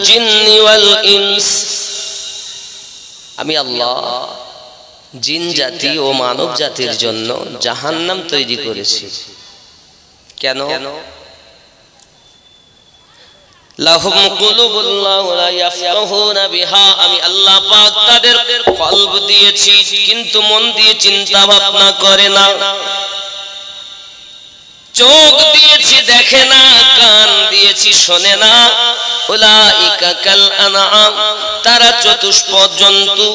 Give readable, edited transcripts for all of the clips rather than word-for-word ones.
জিন্নি ওয়াল ইনস, আমি আল্লাহ জিন জাতি ও মানব জাতির জন্য জাহান্নাম তৈরি করেছি। কেন? লাহুম কুলুবুন লা ইয়াফকাহুনা বিহা, আমি আল্লাহ পাক তাদের কলব দিয়েছি কিন্তু মন দিয়ে চিন্তা ভাবনা করে না। চোখ দিয়েছি দেখে না, কান দিয়েছি শোনে না। উলাইকা কাল আনআম, তারা চতুষ্পদ জন্তু।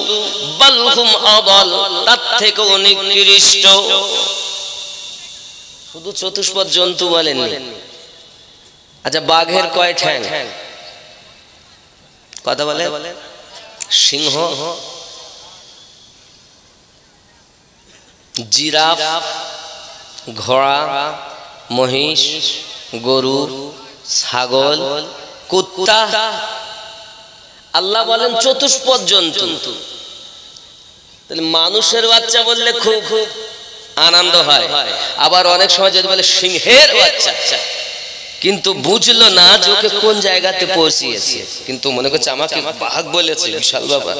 বাল হুম আদাল, তার থেকেও নিকৃষ্ট। শুধু চতুষ্পদ জন্তু বলেননি। আচ্ছা, বাঘের কয় ঠ্যাং? কথা বলে সিংহ, জিরাফ, ঘোড়া, মহিষ, গরু, ছাগল, কুত্তা। আল্লাহ বলেন চতুষ্পদ জন্তু। তাহলে মানুষের বাচ্চা বললে খুব আনন্দ হয়, আবার অনেক সময় যদি বলে সিংহের বাচ্চা, কিন্তু বুঝলো না যে ওকে কোন জায়গাতে পৌঁছিয়েছে। কিন্তু মনে করছে আমাকে বাঘ বলেছে, বিশাল ব্যাপার।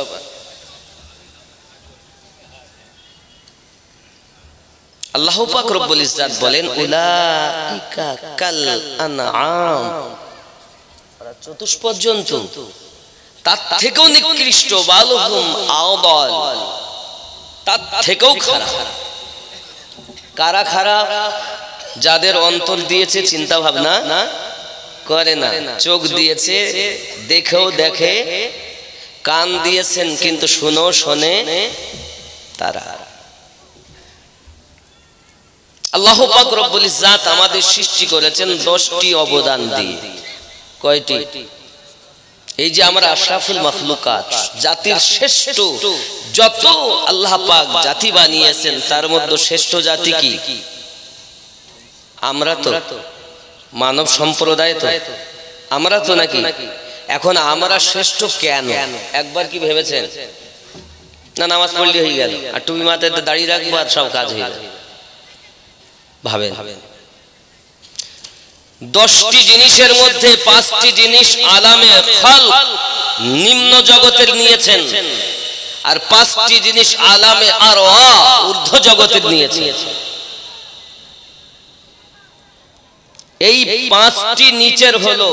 আল্লাহ পাক রব্বুল ইজ্জাত বলেন উলাইকা কাল আনআম, চতুষ্পদ জন্তু, তার থেকেও নিকৃষ্ট। বালহুম আদাল, তার থেকেও খারাপ। কারা খারাপ? যাদের অন্তর দিয়েছে চিন্তা ভাবনা করে না, চোখ দিয়েছে দেখেও দেখে, কান দিয়েছেন কিন্তু শুনো শোনে তারা। আল্লাহ পাক রব্বুল ইজ্জাত আমাদের সৃষ্টি করেছেন 10টি অবদান দিয়ে। কয়টি? এই যে আমরা আশরাফুল মাখলুকাত, জাতির শ্রেষ্ঠ যত আল্লাহ পাক জাতি বানিয়েছেন তার মধ্যে শ্রেষ্ঠ জাতি কি? আমরা তো মানব সম্প্রদায়, তো আমরা তো নাকি। এখন আমরা শ্রেষ্ঠ কেন একবার কি ভেবেছেন? না, নামাজ পড়লে হয়ে গেল, আর টুপি মাথায় দাঁড়িয়ে রাখবো আর সব কাজ হয়ে গেল। ভাবেন, 10টি জিনিসের মধ্যে 5টি জিনিস আলামে খালক নিম্ন জগতের নিয়েছেন, আর 5টি জিনিস আলামে আরওয়াহ ঊর্ধ্ব জগতের নিয়েছেন। এই 5টি নিচের হলো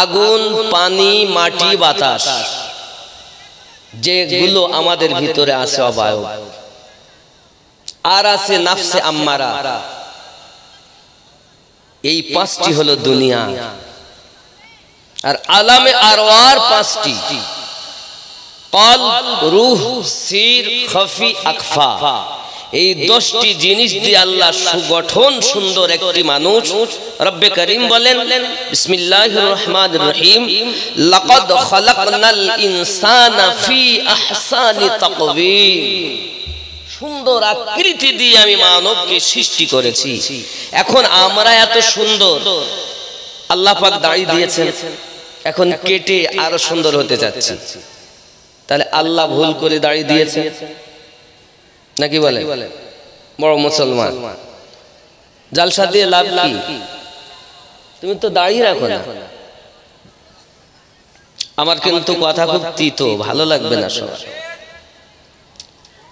আগুন, পানি, মাটি, বাতাস, যেগুলো আমাদের ভিতরে আছে অবয়ব। আর আছে নাফসে আম্মারা। এই 5টি হলো দুনিয়া। আর আলামে আরওয়ার 5টি, কলব, রূহ, সির, খফি, আকফা। এই 10টি জিনিস দিয়ে আল্লাহ সুগঠন সুন্দর একটি মানুষ। রব্বে করিম বলেন বিসমিল্লাহির রহমানির রহিম, লাকাদ খালাকনাল ইনসানা ফি আহসানি তাকওয়িম। সুন্দর আকৃতি দিয়ে আমি মানবকে সৃষ্টি করেছি। এখন আমরা এত সুন্দর, আল্লাহ পাক দাড়ি দিয়েছেন, এখন কেটে আরো সুন্দর হতে যাচ্ছে। তাহলে আল্লাহ ভুল করে দাড়ি দিয়েছে নাকি বলে বড় মুসলমান? জালসা দিয়ে লাভ কি? তুমি তো দাঁড়িয়ে রাখো না। আমার কিন্তু কথা খুব তিতো, ভালো লাগবে না সবার।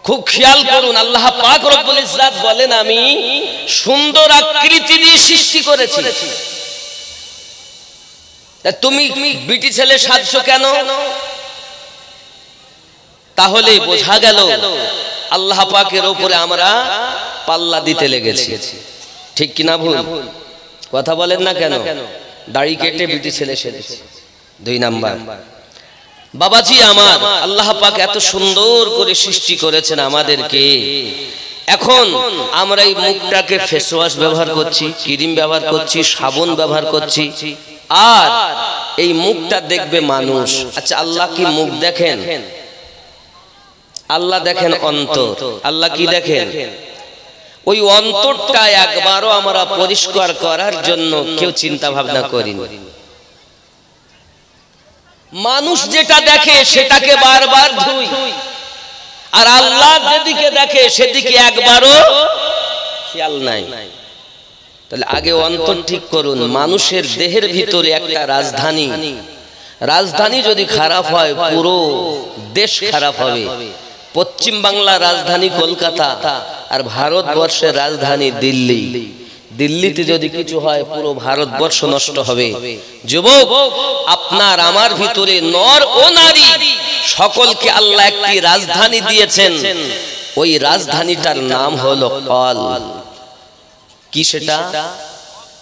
খুব খেয়াল করুন, আল্লাহ পাক রব্বুল ইজ্জাত বলেন আমি সুন্দর আকৃতি দিয়ে সৃষ্টি করেছি। তুমি বিটি ছেলে সাজছো কেন? তাহলে বোঝা গেল আল্লাহ পাকের উপরে আমরা পাল্লা দিতে লেগেছি। ঠিক কিনা ভুল? কথা বলেন না কেন? দাড়ি কেটে বিটি ছেলে সেজেছে। 2 নাম্বার, বাবাজি আমার, আল্লাহ পাক এত সুন্দর করে সৃষ্টি করেছেন আমাদেরকে। এখন আমরা এই মুখটাকে ফেস ওয়াশ ব্যবহার করছি, ক্রিম ব্যবহার করছি, সাবান ব্যবহার করছি, আর এই মুখটা দেখবে মানুষ। আচ্ছা, আল্লাহ কি মুখ দেখেন? আল্লাহ দেখেন অন্তর। আল্লাহ কি দেখেন? ওই অন্তরটা একবারও আমরা পরিষ্কার করার জন্য কেউ চিন্তা ভাবনা করিনি। মানুষ যেটা দেখে সেটাকে বারবার ধুই, আর আল্লাহ যেদিকে দেখে সেদিকে একবারও খেয়াল নাই। তাহলে আগে অন্তর ঠিক করুন। মানুষের দেহের ভিতরে একটা রাজধানী, রাজধানী যদি খারাপ হয় পুরো দেশ খারাপ হবে। পশ্চিম বাংলার রাজধানী কলকাতা আর ভারতবর্ষের রাজধানী দিল্লি। দিল্লিতে যদি কিছু হয় পুরো ভারতবর্ষ নষ্ট হবে। যুবক, আপনার আমার ভিতরে নর ও নারী সকলকে আল্লাহ একটি রাজধানী দিয়েছেন। ওই রাজধানীটার নাম হলো কল। কি সেটা?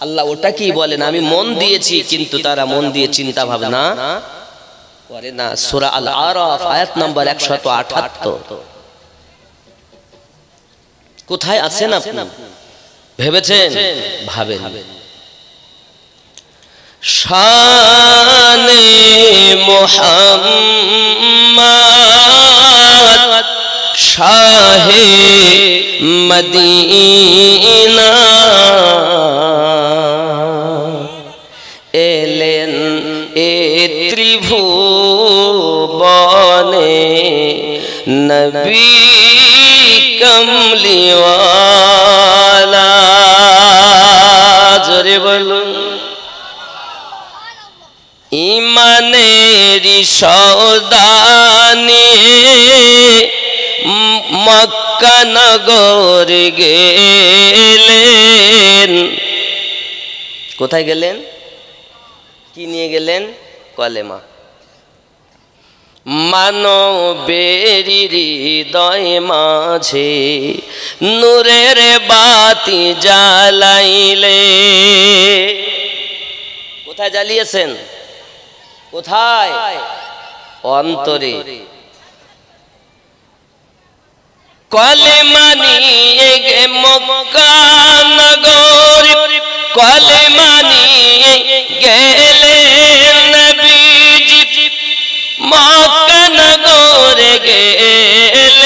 আল্লাহ ওটা কি বলেন? আমি মন দিয়েছি, কিন্তু তারা মন দিয়ে চিন্তা ভাবনা করে না। সূরা আল আরাফ আয়াত নাম্বার 178। কোথায় আছেন আপনি? ভেবেছেন? ভাবেন। শানে মুহাম্মদ শাহে মদিনা এলেন এ ত্রিভুবনে নবী কমলিওয়ালা। জোরে বলুন। ইমানেরি সৌদানি মক্কা নগর গেলেন। কোথায় গেলেন? কি নিয়ে গেলেন? কলেমা। মানবের হৃদয় মাঝে নূরের বাতি জ্বালাইলে। কোথায় জ্বালিয়েছেন? কোথায়? অন্তরে। কলেমা নিয়ে গে মক্কা নগর, কলেমা নিয়ে গেলেন নবীজি মক্কা নগরে গেলেন।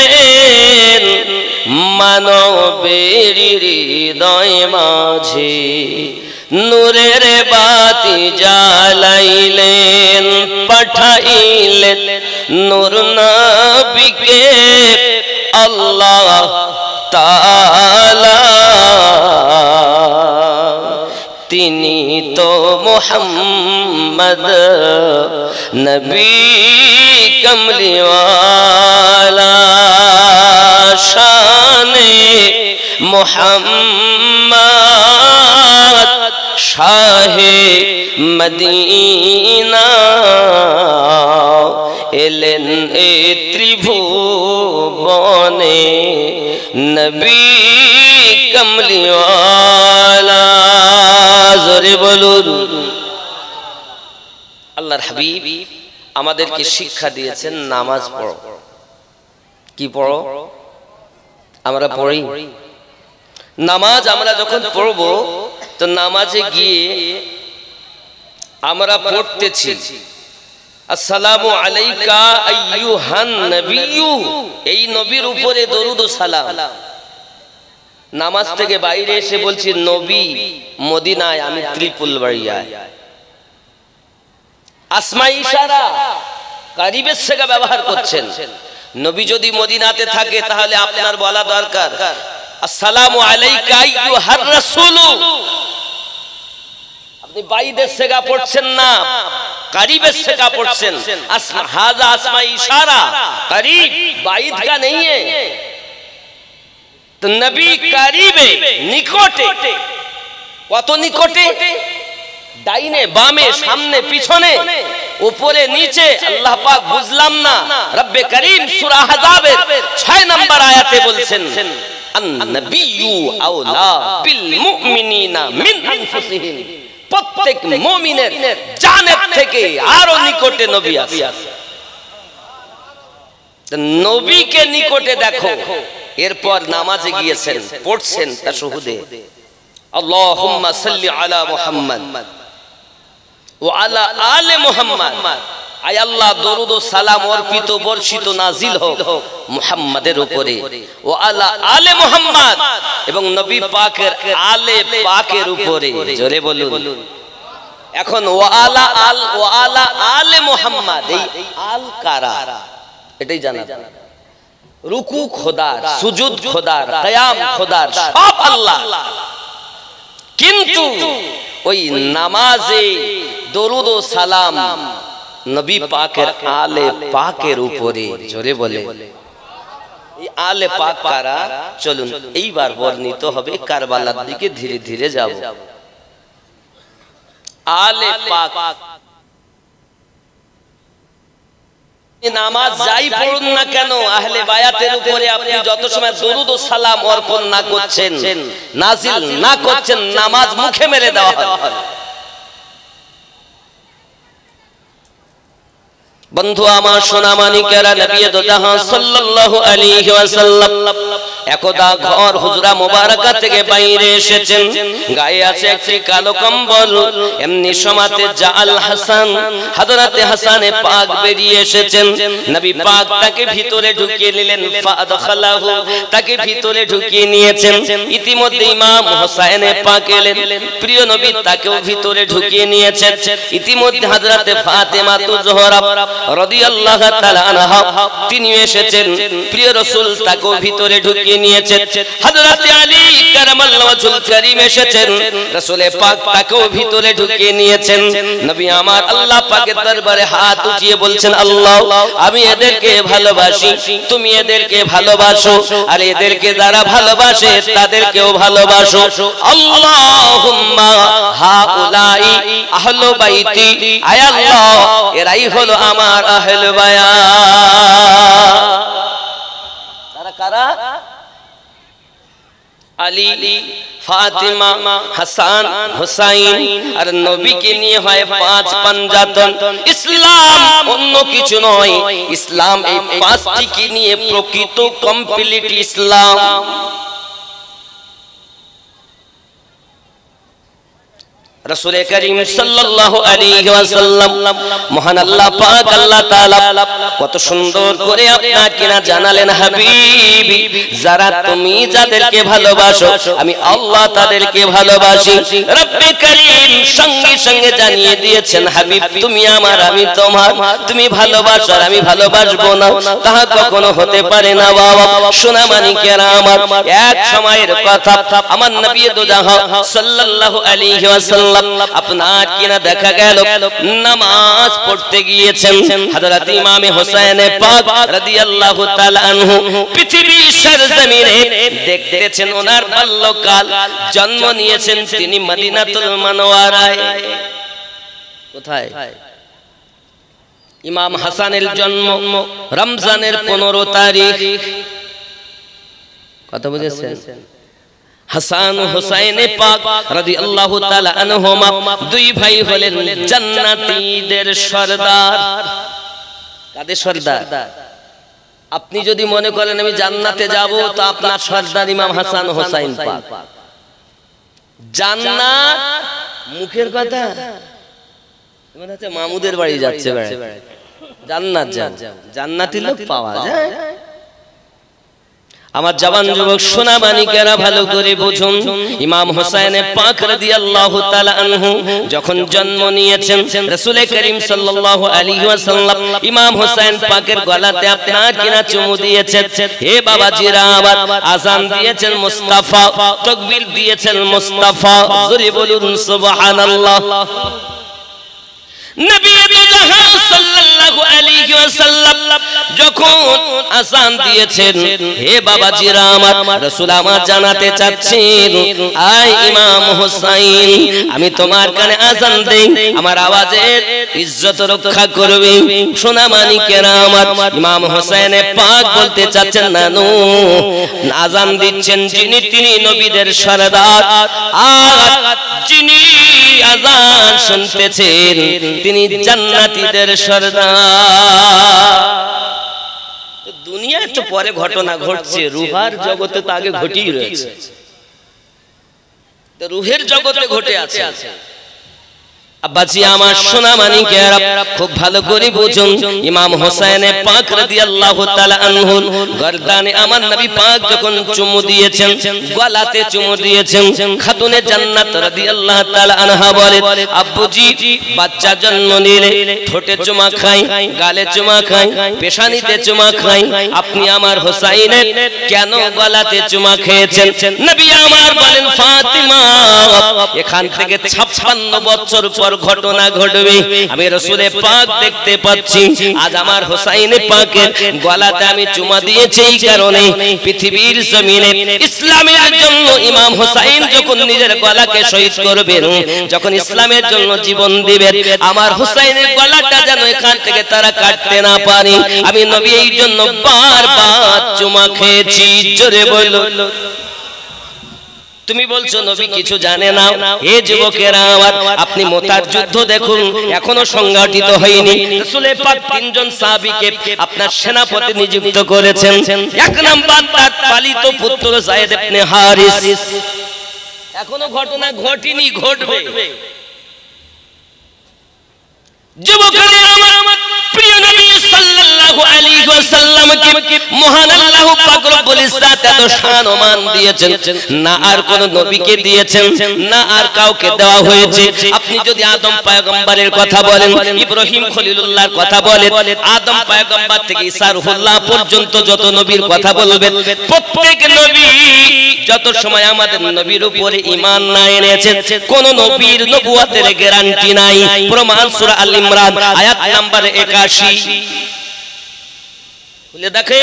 মানবের হৃদয় মাঝে নূরের বাতি জ্বালাইলেন। পাঠাইলেন নূর নবীকে আল্লাহ তাআলা। তিনি তো মুহাম্মদ নবী কমলিওয়ালা। শানে মুহাম্মদ শাহে মদিনা এলেন এ ত্রিভুবনে নবী কমলিওয়ালা। জোরে বলুন। আল্লাহর হাবিব আমাদেরকে শিক্ষা দিয়েছেন নামাজ পড়ো। কি পড়ো? আমরা পড়ি। নামাজ আমরা যখন পড়ব তো নামাজে গিয়ে আমরা পড়তেছি আসসালামু আলাইকা আইয়ুহান নবিয়্যু। এই নবীর উপরে দরুদ ও সালাম। নামাজ থেকে বাইরে এসে বলছি নবী মদিনায়, আমি ত্রিপুলবাড়িয়ায়। আসমা ইশারা কারিবের সেগা ব্যবহার করছেন। নবী যদি মদিনাতে থাকে তাহলে আপনার বলা দরকার আসসালামু আলাইকা আইয়ুহার রাসূল। আপনি বাইদের সেগা পড়ছেন না, কারিবের সেগা পড়ছেন। হাজা আসমা ইশারা, करीब বাইদ का नहीं है। তো নবী কারিবে, নিকটে। কত নিকটে? ডাইনে বামে সামনে পিছনে উপরে নিচে। আল্লাহ পাক বুঝলাম না, রব্বে করিম সূরা আহজাবের 6 নম্বর আয়াতে বলছেন আন-নবিয়্যু আওলা বিল মুমিনিনা মিন আনফুসিহিম। প্রত্যেক মুমিনের জানের থেকে আরো নিকটে নবী আছে। তো নবীকে নিকটে দেখো। এরপর নামাজে গিয়েছেন, পড়ছেন তাশাহুদে আল্লাহুম্মা সাল্লি আলা মুহাম্মদ ওয়া আলা আলি মুহাম্মদ। আয় আল্লাহ দরুদ ও সালাম অর্পিত বর্ষিত নাজিল হোক মুহাম্মাদের উপরে, ওয়া আলা আলি মুহাম্মদ, এবং নবী পাকের আলে পাকের উপরে। জোরে বলুন। এখন ওয়া আলা আলি মুহাম্মদ, এই আল কারা এটাই জানা। রুকু খোদার, সুজুদ খোদার, কিয়াম খোদার, সব আল্লাহ। কিন্তু ওই নামাজে দরুদ ও সালাম নবী পাকের আলে পাকের উপরে, জোরে বলে এই আলে পাক কারা? চলুন এইবার বর্ণিত হবে কারবালার দিকে ধীরে ধীরে যাব। আলে পাক নামাজ যাই পড়ুন না কেন, আহলে বায়াতের উপরে আপনি যত সময় দরুদ ও সালাম অর্পণ না করছেন, নাজিল না করছেন, নামাজ মুখে মেরে দেওয়া হবে। বন্ধু আমার সোনা মানিকেরা, নবী দো জাহান সাল্লাল্লাহু আলাইহি ওয়াসাল্লাম একদা ঘর হুজরা মোবারকা থেকে বাইরে এসেছেন, গায়ে আছে একটি কালো কম্বল। এমনি সময়তে জাআল হাসান, হযরতে হাসানে পাক বেরিয়ে এসেছেন। নবী পাক তাকে ভিতরে ঢুকিয়ে নিলেন, ফাদখালাহু, তাকে ভিতরে ঢুকিয়ে নিয়েছেন। ইতিমধ্যে ইমাম হোসেনে পাক এলেন, প্রিয় নবী তাকেও ভিতরে ঢুকিয়ে নিয়েছেন। ইতিমধ্যে হযরতে ফাতেমা তু জোহরা রাদিয়াল্লাহু তাআলা আনহা তিনি এসেছেন, প্রিয় রাসূল তাকেও ভিতরে ঢুকিয়ে নিয়েছেন। হযরতে আলী কারামাল্লাহু ওয়াজহুল কারীম এসেছেন, রাসূল পাক তাকেও ভিতরে ঢুকিয়ে নিয়েছেন। নবী আমার আল্লাহ পাকের দরবারে হাত উঠিয়ে বলছেন, আল্লাহ আমি এদেরকে ভালোবাসি, তুমি এদেরকে ভালোবাসো, আর এদেরকে যারা ভালোবাসে তাদেরকেও ভালোবাসো। আল্লাহুম্মা হাউলাই আহলু বাইতি, আয় আল্লাহ এরাই হলো আমার আহলে বায়াত। তারা কারা? আলী, ফাতিমা, হাসান, হুসাইন। আর নবীকে নিয়ে হয় 5 পাঞ্জাতন। ইসলাম অন্য কিছু নয়, ইসলাম এই 5টিকে নিয়ে প্রকৃত কমপ্লিট ইসলাম। রাসূল করিম সাল্লাল্লাহু আলাইহি ওয়াসাল্লাম, মহান আল্লাহ পাক আল্লাহ তাআলা কত সুন্দর করে আপনাকে না জানালেন, হাবিবি যারা তুমি যাদেরকে ভালোবাসো আমি আল্লাহ তাদেরকে ভালোবাসি। রব্বে করিম সঙ্গে সঙ্গে জানিয়ে দিয়েছেন, হাবিব তুমি আমার আমি তোমার, তুমি ভালোবাসো আর আমি ভালোবাসবো না, তাহা কখনো হতে পারে না। বাবা সোনা মানিকেরা আমার, এক সময়ের কথা, আমার নবী দো জাহান সাল্লাল্লাহু আলাইহি ওয়াসাল্লাম আপনার কিনা দেখা গেল নামাজ পড়তে গিয়েছেন। হযরত ইমাম হোসেন পাক রাদিয়াল্লাহু তাআলা আনহু পৃথিবীর সরজমিনে দেখতেছেন, ওনার বাল্যকাল জন্ম নিয়েছেন তিনি মদিনাতুল মুনাওয়ারায়। কোথায়? ইমাম হাসানের জন্ম রমজানের 15 তারিখ। কথা বুঝেছেন? হাসান হুসাইন পাক রাদিয়াল্লাহু তাআলা আনহুমা দুই ভাই হলেন জান্নাতীদের সরদার। কাদের সরদার? আপনি যদি মনে করেন আমি জান্নাতে যাব, তো আপনার সরদার ইমাম হাসান হুসাইন পাক। জান্নাত মুখের কথা, মনে হচ্ছে মামুদের বাড়ি যাচ্ছে, জান্নাত জান্নাতি লোক পাওয়া যায়। আমার জওয়ান যুবক সোনা মানিকেরা ভালো করে বুঝুন, ইমাম হোসেন পাক রাদিয়াল্লাহু তাআলা আনহু যখন জন্ম নিয়েছেন, রাসূল করিম সাল্লাল্লাহু আলাইহি ওয়াসাল্লাম ইমাম হোসেন পাকের গলাতে আপনার কিনা চুমু দিয়েছেন। হে বাবাজিরা আমার, আযান দিয়েছেন মুস্তাফা, তাকবীর দিয়েছেন মুস্তাফা, জোরে বলুন সুবহানাল্লাহ। নবী জাহান সাল্লাল্লাহু আলাইহি ওয়াসাল্লাম যখন আযান দিয়েছেন, হে বাবাজিরা আমার, রাসূল আমার জানাতে চাচ্ছেন, আয় ইমাম হোসেন আমি তোমার কানে আযান দেই, আমার আওয়াজের ইজ্জত রক্ষা করবে। সোনা মানিকেরা আমার, ইমাম হোসেন পাক বলতে চাচ্ছেন, নানু আযান দিচ্ছেন যিনি তিনি নবীদের সরদার, আর যিনি আযান শুনতেছেন তিনি জান্নাতীদের সরদার। দুনিয়ায় তো পরে ঘটনা ঘটছে, রুহার জগতে তো আগে ঘটেই রয়েছে, তো রুহের জগতে ঘটে আছে। আব্বাজি আমার সোনা মানিকেরা খুব ভালো করে বুঝুন, ইমাম হোসেন পাক রাদিয়াল্লাহু তাআলা আনহু গর্দানে আমার নবী পাক যখন চুমু দিয়েছেন, গলাতে চুমু দিয়েছেন, খাতুনে জান্নাত রাদিয়াল্লাহু তাআলা আনহা বলে, আব্বুজি বাচ্চা জন্ম নিলে ঠোঁটে চুমা খায়, গালে চুমা খায়, পেশানিতে চুমা খায়, আপনি আমার হোসেনের কেন গলাতে চুমা খেয়েছেন? নবী আমার বলেন, ফাতিমা এখান থেকে 56 বছর পর ঘটনা ঘটবে। আমি রাসূলে পাক দেখতে পাচ্ছি আজ আমার হোসাইন পাকের গলাতে আমি চুমা দিয়েছি এই কারণে পৃথিবীর জমিনে ইসলামের জন্য ইমাম হোসাইন যখন নিজের গলাকে শহীদ করবেন, যখন ইসলামের জন্য জীবন দিবেন, আমার হোসাইনের গলাটা যেন এখান থেকে তারা কাটতে না পারে। আমি নবী এই জন্য বারবার চুমা খেয়েছি। জোরে বলো। তুমি বলছো নবী কিছু জানে না। এ যুবকেরা আমার, আপনি মুতার যুদ্ধ দেখুন, এখনো সংগঠিত হয়নি। রাসূল পাক তিনজন সাহাবীকে আপনার সেনাপতি নিযুক্ত করেছেন। এক নাম্বার তার পালিত পুত্র যায়েদ ইবনে হারিস। এখনো ঘটনা ঘটেনি, ঘটবে। যুবকেরা আমার, প্রিয় নবী সাল্লাল্লাহু আলাইহি ওয়াসাল্লামকে মহান আল্লাহ পাক রব্বুল ইজ্জাত এত শান ও মান দিয়েছেন, না আর কোন নবীকে দিয়েছেন, না আর কাউকে দেওয়া হয়েছে। আপনি যদি আদম পয়গম্বরের কথা বলেন, ইব্রাহিম খলিলুল্লাহর কথা বলেন, আদম পয়গম্বর থেকে ঈসা রূহুল্লাহ পর্যন্ত যত নবীর কথা বলবেন, প্রত্যেক নবী যত সময় আমাদের নবীর উপরে ঈমান না এনেছেন, কোন নবীর নবুয়তের গ্যারান্টি নাই। প্রমাণ সূরা আল ইমরান আয়াত নাম্বার 81। বলে দেখে,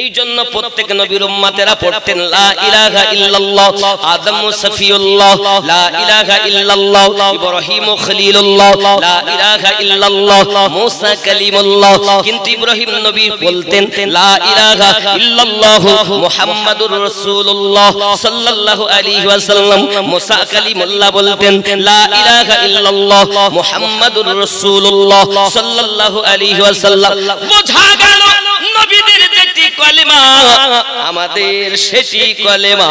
এই জন্য প্রত্যেক নবীর উম্মতেরা পড়তেন লা ইলাহা ইল্লাল্লাহ আদম সফিউল্লাহ, লা ইলাহা ইল্লাল্লাহ ইব্রাহিম খলিলুল্লাহ, লা ইলাহা ইল্লাল্লাহ মুসা কালিমুল্লাহ। কিন্তু ইব্রাহিম নবী বলতেন লা ইলাহা ইল্লাল্লাহ মুহাম্মাদুর রাসূলুল্লাহ সাল্লাল্লাহু আলাইহি ওয়াসাল্লাম। মুসা কালিমুল্লাহ বলতেন লা ইলাহা ইল্লাল্লাহ মুহাম্মাদুর রাসূলুল্লাহ সাল্লাল্লাহু আলাইহি ওয়াসাল্লাম। বোঝা গেল নবীদের যেটি কলেমা, আমাদের সেটি কলেমা।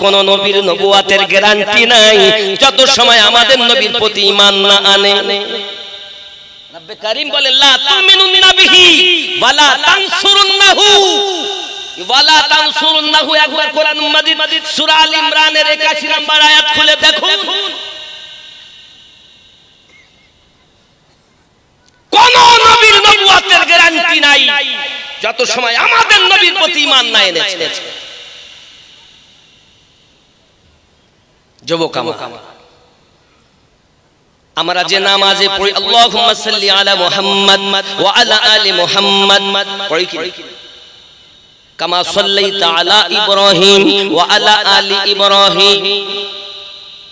কোন নবীর নবুয়তের গ্যারান্টি নাই যত সময় আমাদের নবীর প্রতি ঈমান না আনে। রব্বে কারীম বলেন লা তুমিনুনা বিহি ওয়ালা তানসুরুন্নাহু ওয়ালা তানসুরুন্নাহু। একবার কোরআন মাজিদ সূরা আল ইমরানের 81 নম্বর আয়াত খুলে দেখুন। কোন নবীর নবুয়তের গ্যারান্টি নাই যত সময় আমাদের নবীর প্রতি ঈমান না এনেছে। যুবক আমরা যে নামাজে পড়ি আল্লাহুম্মা সাল্লি আলা মুহাম্মাদ ওয়া আলা আলি মুহাম্মাদ, পড়ি কি কামা সাল্লাইতা আলা ইব্রাহিম ওয়া আলা আলি ইব্রাহিম।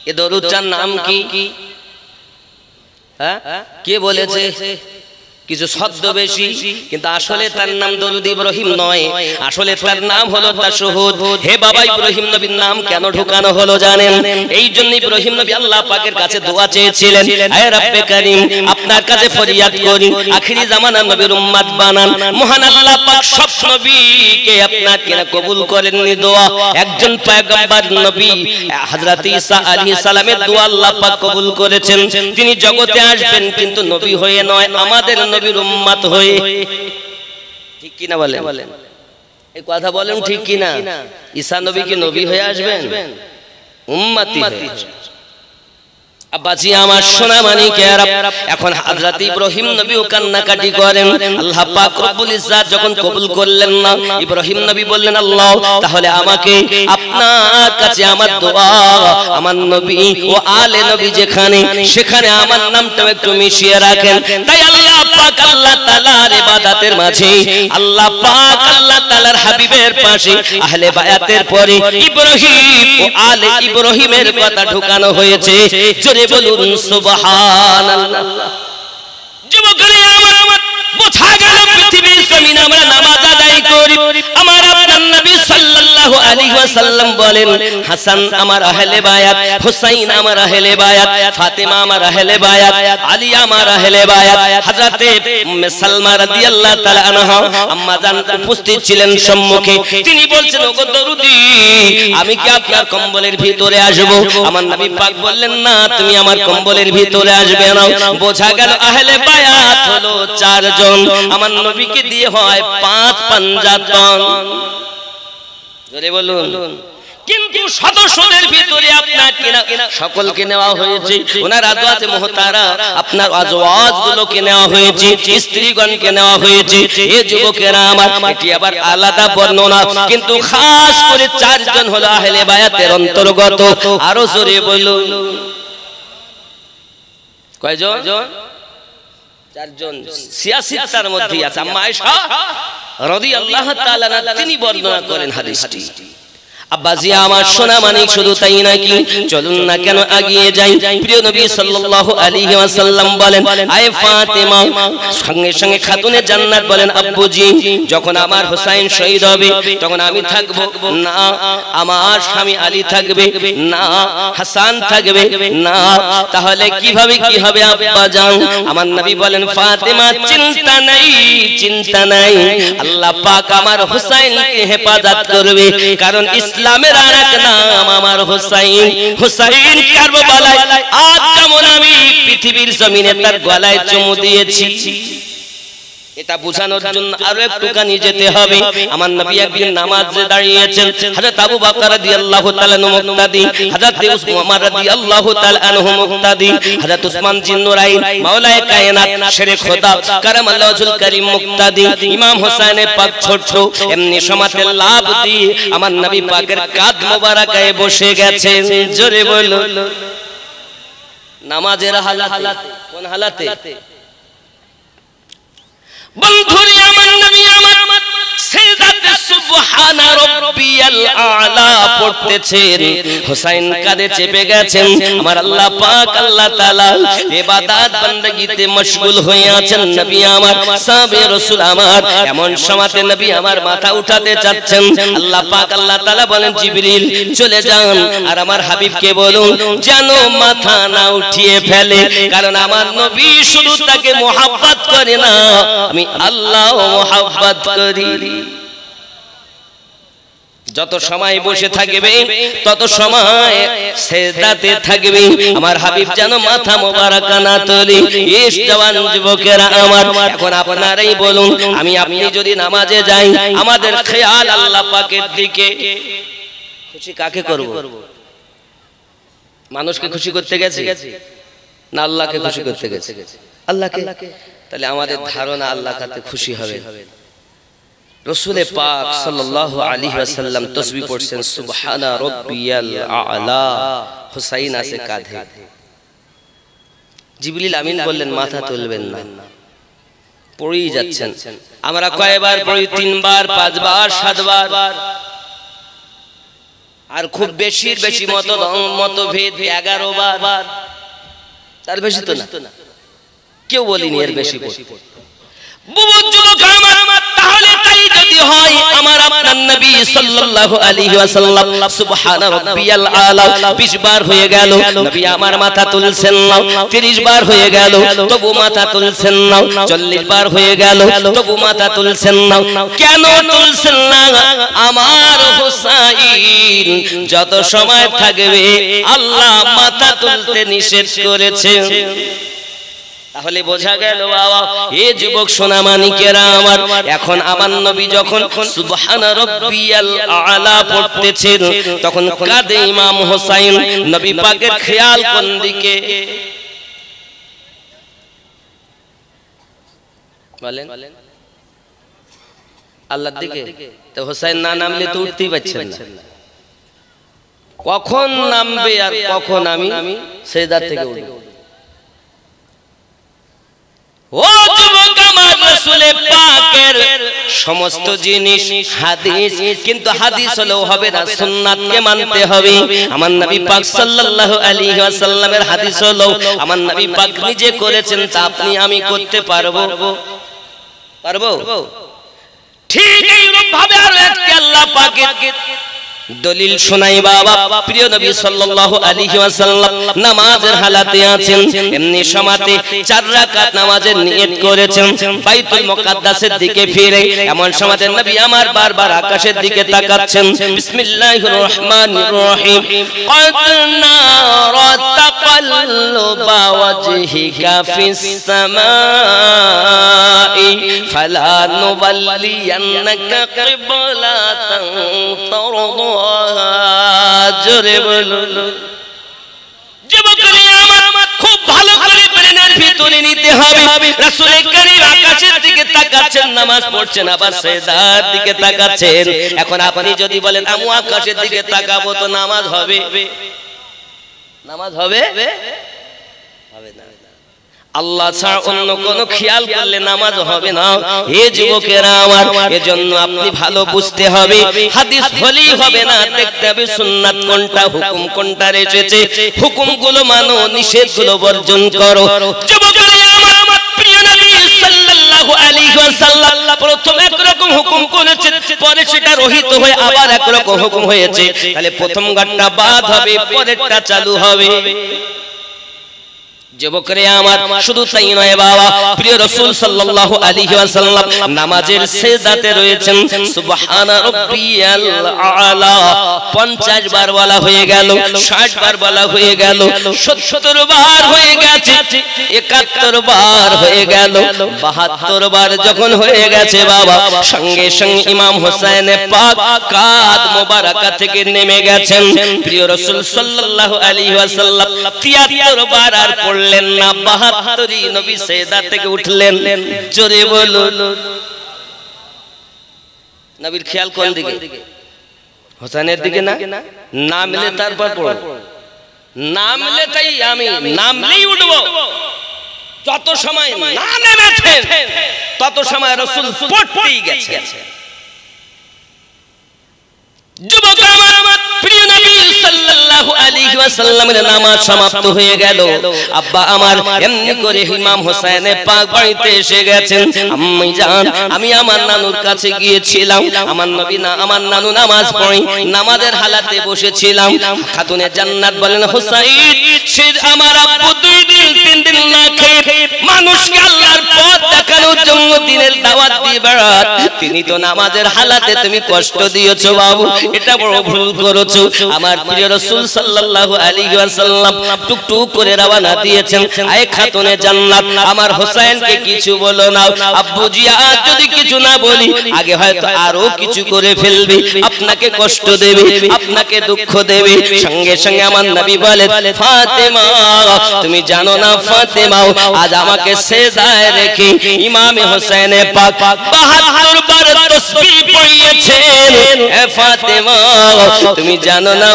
এ দরুদটার নাম কি? হ্যাঁ, কে বলেছে? কিছু শব্দ বেশি, কিন্তু আসলে তার নাম দরুদ ইব্রাহিম নয়, আসলে তার নাম হলো তাশহুদ। হে বাবা, ইব্রাহিম নবীর নাম কেন ঢোকানো হলো জানেন? এই জন্য ইব্রাহিম নবী আল্লাহ পাকের কাছে দোয়া চেয়েছিলেন, হে রব্বে কারীম, আপনার কাছে ফরিয়াদ করি আখিরি জামানার নবীর উম্মত বানান। মহান আল্লাহ পাক সব নবীকে আপনার কিনা কবুল করেননি দোয়া। একজন পয়গম্বর নবী হযরত ঈসা আলাইহিস সালামের দোয়া আল্লাহ পাক কবুল করেছেন। তিনি জগতে আসবেন কিন্তু নবী হয়ে নয়, আমাদের নবীর উম্মত হয়ে। ঠিক কি না বলেন? এই কথা বলেন ঠিক কি না? ঈসা নবী কি নবী হয়ে আসবেন? উম্মতি হয়ে আসবেন। আব্বাজি আমার সোনা মানিকেরা, এখন হযরত ইব্রাহিম নবীও কান্নাকাটি করেন। আল্লাহ পাক রব্বুল ইজ্জাত যখন কবুল করলেন না, ইব্রাহিম নবী বললেন আল্লাহ, তাহলে আমাকে আপনার কাছে আমার দোয়া, আমার নবী ও আলে নবী যেখানে, সেখানে আমার নামটাও একটু মিশিয়ে রাখেন। তাই আল্লাহ পাক আল্লাহ তাআলার ইবাদতের মাঝে, আল্লাহ পাক আল্লাহ তাআলার হাবিবের পাশে আহলে বায়াতের পরে ইব্রাহিম ও আলে ইব্রাহিমের কথা ঢোকানো হয়েছে। জোরে বলুন সুবহানাল্লাহ। যুবকরা আমার, বোঝা গেল পৃথিবীর জমিনে আমরা নামাজ আদায় করি, আমার আপনার নবী সাল্লাল্লাহু আলাইহি ওয়াসাল্লাম বলেন হাসান আমার আহলে বায়াত, হুসাইন আমার আহলে বায়াত, ফাতেমা আমার আহলে বায়াত, আলী আমার আহলে বায়াত। হযরতে উম্মে সালমা রাদিয়াল্লাহু তাআলা আনহা আম্মা জান উপস্থিত ছিলেন সম্মুখে। তিনি বলছেন, ওগো দরুদি, আমি কি আপনার কম্বলের ভিতরে আসব? আমার নবী পাক বললেন, না, তুমি আমার কম্বলের ভিতরে আসবে না। বোঝা গেল আহলে বায়াত হলো 4 জন, আমার নবীকে দিয়ে হয় 5 পাঞ্জাতন। জোরে বলুন। কিন্তু সদস্যদের ভিতরে আপনার কিনা সকলকে নেওয়া হয়েছে, ওনার আজওয়াজে মুহতারা, আপনার আজওয়াজগুলোকে নেওয়া হয়েছে, স্ত্রীগণকে নেওয়া হয়েছে। এই যুবকেরা আমার, এটি আবার আলাদা বর্ণনা, কিন্তু খাস করে 4 জন হলো আহলে বায়াতের অন্তর্গত। আরো জোরে বলুন। কয়জন? 4 জন। 86 তার মধ্যে আছে আম্মা আয়েশা রাদিয়াল্লাহু তাআলা তিনি বর্ণনা করেন হাদিসটি। আব্বাজি আমার সোনা মানিক, শুধু তাই নাকি, চলুন না কেন আগিয়ে যাই। প্রিয় নবী সাল্লাল্লাহু আলাইহি ওয়াসাল্লাম বলেন, আয়ে ফাতেমা, সঙ্গে সঙ্গে খাতুনে জান্নাত বলেন, আব্বুজি যখন আমার হোসাইন শহীদ হবে তখন আমি থাকব না, আমার স্বামী আলী থাকবে না, হাসান থাকবে না, তাহলে কিভাবে কি হবে আব্বা জান? আমার নবী বলেন, ফাতেমা চিন্তা নাই, চিন্তা নাই, আল্লাহ পাক আমার হোসাইনকে হেফাজত করবে, কারণ ইসলামের আরেক নাম আমার হোসাইন। হোসাইন কারবালায় আজ যেমন আমি পৃথিবীর জমিনে তার গলায় চুমু দিয়েছি, এটা বোঝানোর জন্য আরো একটুখানি যেতে হবে। আমার নবী একদিন নামাজে দাঁড়িয়েছেন, হযরত আবু বকর রাদিয়াল্লাহু তাআলা মুক্তাদি, হযরত উসমান রাদিয়াল্লাহু তাআলা আনহু মুক্তাদি, হযরত উসমান জিন্নুরাইন মাওলায়ে কায়নাত শেরে খোদা কারামাল্লাহু ওয়াজহুল কারীম মুক্তাদি, ইমাম হোসেন পাক ছোট এমনি সমাতে লাভ দিয়ে আমার নবী পাকের কাঁধ মোবারকায় বসে গেছেন। জোরে বলো, নামাজের হালাতে। কোন হালাতে? বন্ধুরি আমার নবী আমার সিজদাতে সুবহানা রাব্বিয়াল আলা পড়তেছেন, হোসাইন কাঁধে চেপে গেছেন। আমার আল্লাহ পাক আল্লাহ তাআলা ইবাদত বندگিতে মশগুল হয়ে আছেন। নবী আমার, সাহাবে রাসূল আমার, এমন সময়তে নবী আমার মাথা উঠাতে চাচ্ছেন। আল্লাহ পাক আল্লাহ তাআলা বলেন, জিবরিল চলে যান আর আমার হাবিবকে বলুন যেন মাথা না উঠিয়ে ফেলে, কারণ আমার নবী শুধু তাকে মুহাব্বত করে না, আমি আল্লাহ মুহাব্বত করি। যত সময় বসে থাকবে তত সময় সিজদাতে থাকবে, আমার হাবিব যেন মাথা মোবারক না তোলে। ইস জওয়ান যুবকেরা আমার, এখন আপনারাই বলুন, আমি আপনি যদি নামাজে যাই, আমাদের খেয়াল আল্লাহ পাকের দিকে, খুশি কাকে করব? মানুষকে খুশি করতে গেছে না আল্লাহকে খুশি করতে গেছে? আল্লাহকে। তাহলে আমাদের ধারণা আল্লাহ কাছে খুশি হবে। রাসূল পাক সাল্লাল্লাহু আলাইহি ওয়াসাল্লাম তাসবিহ পড়ছেন, সুবহানা রাব্বিয়াল আ'লা, হুসাইন আছে কাঁধে। জিবরিল আমিন বললেন, মাথা তুলবেন না, পড়েই যাচ্ছেন। আমরা কয়বার পড়ি? 3 বার, 5 বার, 7 বার, আর খুব বেশির বেশি মতভেদ 11 বার, তার বেশি তো না, কেউ বলিনি এর বেশি পড়তে। বহুত যুবক আমার, তাহলে তাই যদি হয় আমার আপনার নবী সাল্লাল্লাহু আলাইহি ওয়াসাল্লাম সুবহানা রাব্বিয়াল আলা 20 বার হয়ে গেল, নবী আমার মাথা তুলছেন না। 30 বার হয়ে গেল, তবু মাথা তুলছেন না। 40 বার হয়ে গেল, তবু মাথা তুলছেন না। কেন তুলছেন না? আমার হোসাইন যত সময় থাকবে আল্লাহ মাথা তুলতে নিষেধ করেছেন। তাহলে বোঝা গেল বাবা, এ যুবক সোনা মানিকেরা আমার, এখন আমার নবী যখন সুবহানা রাব্বিয়াল আ'লা পড়তেছেন তখন কাঁধে ইমাম হোসাইন। নবী পাকের খেয়াল কোন দিকে বলেন? আল্লাহর দিকে। তো হোসাইন না নামলে তো উঠতেই পারছেন না। কখন নামবে আর কখন আমি সিজদা থেকে উঠব? ও যুবক আমার, রাসূল পাকের সমস্ত জিনিস হাদিস, কিন্তু হাদিস হলেও হবে না, সুন্নাতকে মানতে হবে। আমার নবী পাক সাল্লাল্লাহু আলাইহি ওয়াসাল্লামের হাদিস হলো আমার নবী পাক নিজে করেছেন, তা আপনি আমি করতে পারবো? ঠিক এইরকম ভাবে আরো একটা আল্লাহ পাকের দলিল শোনাই বাবা। প্রিয় নবী সাল্লাল্লাহু আলাইহি ওয়াসাল্লাম নামাজের হালাতে আছেন, এমনি সময়তে 4 রাকাত নামাজের নিয়ত করেছেন, বাইতুল মুকাদ্দাসের দিকে ফিরে। এমন সময়তে নবী আমার বারবার আকাশের দিকে তাকাচ্ছেন। বিসমিল্লাহির রহমানির রহিম। ক্বাদ নারা তাকাল্লুবা ওয়াজহিকা ফিস সামাই ফালা নুবাল্লিয়ান্নাকা কিবলাতান তারদা। জোরে বলুন যুবকরা আমার, খুব ভালো করে ব্রেনের ভিতরে নিতে হবে। রাসূল করিম আকাশের দিকে তাকাচ্ছেন, নামাজ পড়ছেন, আবার সিজদার দিকে তাকাচ্ছেন। এখন আপনি যদি বলেন আমি আকাশের দিকে তাকাবো, তো নামাজ হবে? নামাজ হবে? হবে না। আল্লাহ ছাড়া অন্য কোনো খেয়াল করলে নামাজ হবে না। হে যুবকেরা আমার, এজন্য আপনি ভালো বুঝতে হবে, হাদিস হলেই হবে না, দেখতে হবে সুন্নাত কোনটা, হুকুম কোনটা এসেছে। হুকুমগুলো মানো, নিষেধগুলো বর্জন করো। যুবকেরা আমার, প্রিয় নবী সাল্লাল্লাহু আলাইহি ওয়াসাল্লাম প্রথম একরকম হুকুম করেছেন, পরে সেটা রহিত হয়ে আবার একরকম হুকুম হয়েছে। তাহলে প্রথম গানটা বাদ হবে, পরেরটা চালু হবে। যুবকরে আমার, শুধু তাই নয় বাবা, প্রিয় রাসূল সাল্লাল্লাহু আলাইহি ওয়াসাল্লাম নামাজের সিজদাতে রয়েছেন সুবহানা রাব্বিয়াল আলা 50 বার বলা হয়ে গেল, 60 বার বলা হয়ে গেল, 70 বার হয়ে গেছে, 71 বার হয়ে গেল, 72 বার যখন হয়ে গেছে বাবা, সঙ্গে সঙ্গে ইমাম হোসেন পাক কাঁধ মোবারকা থেকে নেমে গেছেন। প্রিয় রাসূল সাল্লাল্লাহু আলাইহি ওয়াসাল্লাম 73 বার আর পড়লেন না, 72ই নবী সিজদা থেকে উঠলেন। জোরে বলুন। নবীর খেয়াল কোন দিকে? হোসেনের দিকে না? নামলে তারপর পড়ব, নামলে তাই আমি নামলেই উঠব। যত সময় না নেমেছেন তত সময় রাসূল পড়তেই গেছে। যুবক আমার, প্রিয় নবী সাল্লাল্লাহু আলাইহি ওয়াসাল্লামের নামাজ সমাপ্ত হয়ে গেল। আব্বা আমার এমনি করে ইমাম হোসেন পাক বাড়িতে এসে গেছেন। আম্মি জান, আমি আমার নানুর কাছে গিয়েছিলাম, আমার নবী না আমার নানু নামাজ পড়ে, নামাজের হালাতে বসেছিলাম। খাতুনে জান্নাত বলেন, হোসাইন সে আমার আব্বু 2 দিন 3 দিন না খেয়ে মানুষকে আল্লাহর পথ দেখানোর জন্য দিনের দাওয়াত দিয়ে বেড়াত, তিনি তো নামাজের হালাতে তুমি কষ্ট দিয়েছো বাবু, এটা বড় ভুল করেছো। আমার প্রিয় রাসূল সাল্লাল্লাহু আলাইহি ওয়াসাল্লাম টুকটুক করে রওনা দিয়েছেন। আয় খাতুনে জান্নাত, আমার হোসেনকে কিছু বলো না, আব্বুজি আজ যদি কিছু না বলি আগে হয়তো আরো কিছু করে ফেলবে, আপনাকে কষ্ট দেবে, আপনাকে দুঃখ দেবে। সঙ্গে সঙ্গে আমার নবী বলেন, ফাতেমা তুমি জানো না ফাতেমা আজ আমাকে সিজদায় রেখে ইমাম হোসেন পাক 72 বার তাসবিহ পড়িয়েছেন। এ ফাতেমা তুমি জানো না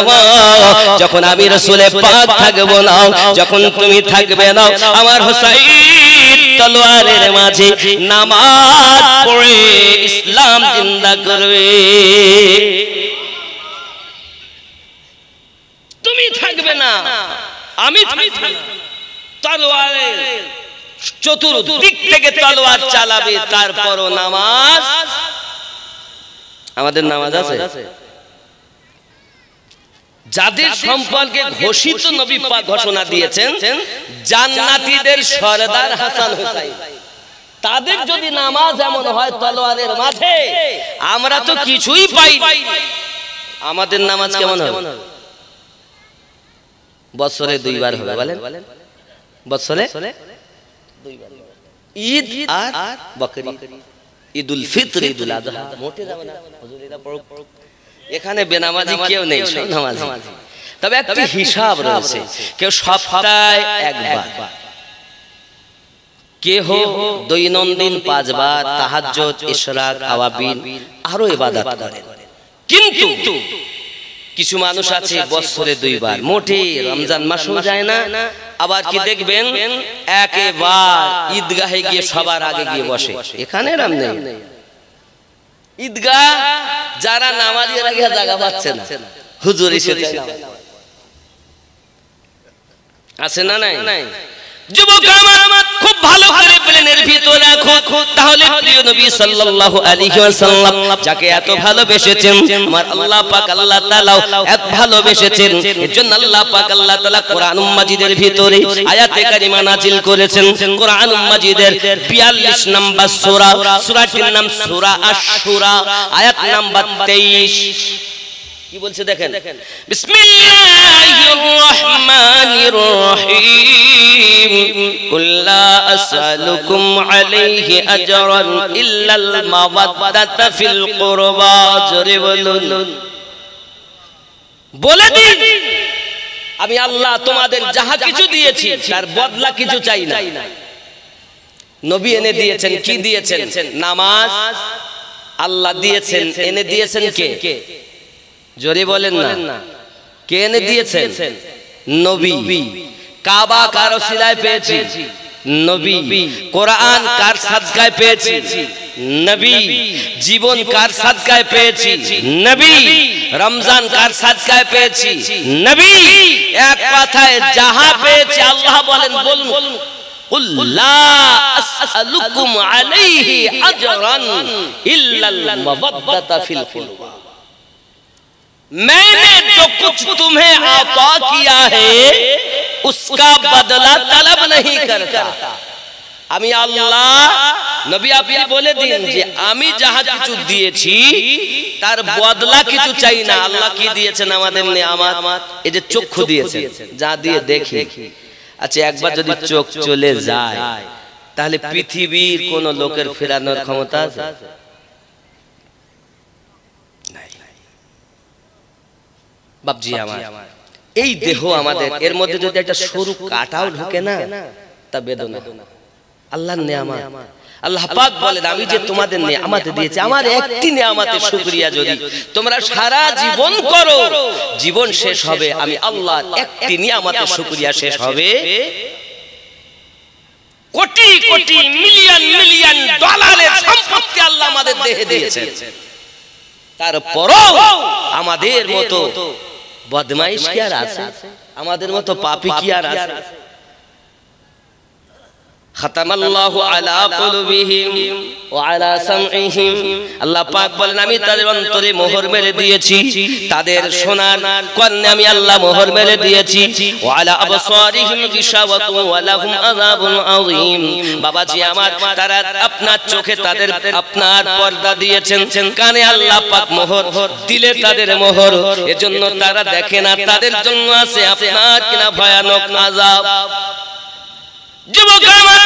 যখন আমি রাসূলে পাক থাকবো না, যখন তুমি থাকবে না, আমার হোসেন তলোয়ারের মাঝে নামাজ পড়ে ইসলাম জিন্দা করবে। তুমি থাকবে না, আমি থাকবো, তলোয়ারের চতুর্দিক থেকে তলোয়ার চালাবে, তারপরও নামাজ। আমাদের নামাজ আছে। যাদের সম্পর্কে ঘোষিত নবী পাক ঘোষণা দিয়েছেন জান্নাতীদের সরদার হাসান হুসাইন, তাদের যদি নামাজ এমন হয় তলোয়ারের মাঝে, আমরা তো কিছুই পাই। আমাদের নামাজ কেমন হবে? বছরে 2 বার হবে, বলেন বছরে 2 বার, ঈদ আর বকরি, ঈদুল ফিতর, ঈদুল আযহা। মোটে যাবে না হুজুরেরা পড়ো, এখানে বেনামাজি কেউ নেই, সব নামাজি। তবে একটা হিসাব রয়েছে, কেউ সপ্তাহে একবার, কেহ দৈনন্দিন 5 বার তাহাজ্জুদ, ইশরাক, আওয়াবিন আরো ইবাদত করে। কিন্তু কিছু মানুষ আছে বছরে 2 বার, মোটে রমজান মাসও যায় না। আবার কি দেখবেন একেবারে ঈদগাহে গিয়ে সবার আগে গিয়ে বসে। এখানে রাম নেই, ঈদগাহ যারা নামাজের আগে জায়গা পাচ্ছে না, হুজুর এসেছে আছে না নাই? যুবক আমার, খুব ভালো করে প্লেনের ভিতর রাখো, তাহলে প্রিয় নবী সাল্লাল্লাহু আলাইহি ওয়াসাল্লাম যাকে এত ভালোবেসেছেন আমার আল্লাহ পাক আল্লাহ তাআলা এত ভালোবেসেছেন, এজন্য আল্লাহ পাক আল্লাহ তাআলা কোরআনুল মাজিদের ভিতরে আয়াতে কারিমা নাজিল করেছেন। কোরআনুল মাজিদের 42 নম্বর সূরা, সূরাটির নাম সূরা আশ-শুরা, আয়াত নাম্বার 23। কি বলছে দেখেন, বিসমিল্লাহির রহমানির রহিম, কুল লা আসআলুকুম আলাইহি আজরান ইল্লাল মাওয়াদ্দাতা ফিল কুরবা। জোরে বলুন, বলে দিন আমি আল্লাহ তোমাদের যাহা কিছু দিয়েছি তার বদলা কিছু চাই না। নবী এনে দিয়েছেন, কি দিয়েছেন? নামাজ আল্লাহ দিয়েছেন, এনে দিয়েছেন কে? জোরে বলেন না, কে এনে দিয়েছেন? নবী। কাবা কার ওসিলায় পেয়েছি? নবী। কোরআন কার সাদকায় পেয়েছি? নবী। জীবন কার সাদকায় পেয়েছি? নবী। রমজান কার সাদকায় পেয়েছি? নবী। এক কথায় যাহা পেয়েছি আল্লাহ বলেন, বলুন কুল লা আসআলুকুম আলাইহি আজরান ইল্লাল মাওয়াদ্দাতা ফিল কুরবা। मैंने जो कुछ तुम्हें अता किया है उसका बदला तलब नहीं करता। আমি আল্লাহ, নবী আপনি বলে দিন যে আমি যাহা কিছু দিয়েছি তার বদলা কিছু চাই না। আল্লাহ কি দিয়েছেন আমাদের নিয়ামত? এই যে চক্ষু দিয়েছেন, যা দিয়ে দেখি। আচ্ছা, একবার যদি চোখ চলে যায় তাহলে পৃথিবীর কোন লোকের ফেরানোর ক্ষমতা আছে? বাপজি আমার, এই দেহ আমাদের, এর মধ্যে যদি একটা সরু কাটাও ঢুকে না, তা বেদনা। আল্লাহর নিয়ামত। আল্লাহ পাক বলেন আমি যে তোমাদের নিয়ামত দিয়েছি, আমার একটি নিয়ামতের শুকরিয়া যদি তোমরা সারা জীবন করো, জীবন শেষ হবে আমি আল্লাহর একটি নিয়ামতের শুকরিয়া শেষ হবে কোটি কোটি মিলিয়ন মিলিয়ন ডলারের সম্পত্তি আল্লাহ আমাদের দেহে দিয়েছেন। তারপরও আমাদের মতো বদমাইশ কি আর আছে? আমাদের মতো পাপী কি আর আছে? খাতামাল্লাহু আলা কুলুবিহিম ওয়া আলা সামঈহিম। আল্লাহ পাক বলেন আমি তাদের অন্তরে মোহর মেরে দিয়েছি, তাদের শোনার কানে আমি আল্লাহ মোহর মেরে দিয়েছি। ওয়া আলা আবসারিহিম গিশাওয়াতু ওয়া লাহুম আযাবুন আযীম। বাবাজি আমার, তারা আপনার চোখে তাদের আপনার পর্দা দিয়েছেন, কানে আল্লাহ পাক মোহর দিলে তাদের মোহর, এজন্য তারা দেখে না, তাদের জন্য আছে আপনার কিনা ভয়ানক আযাব। যুবক আমার,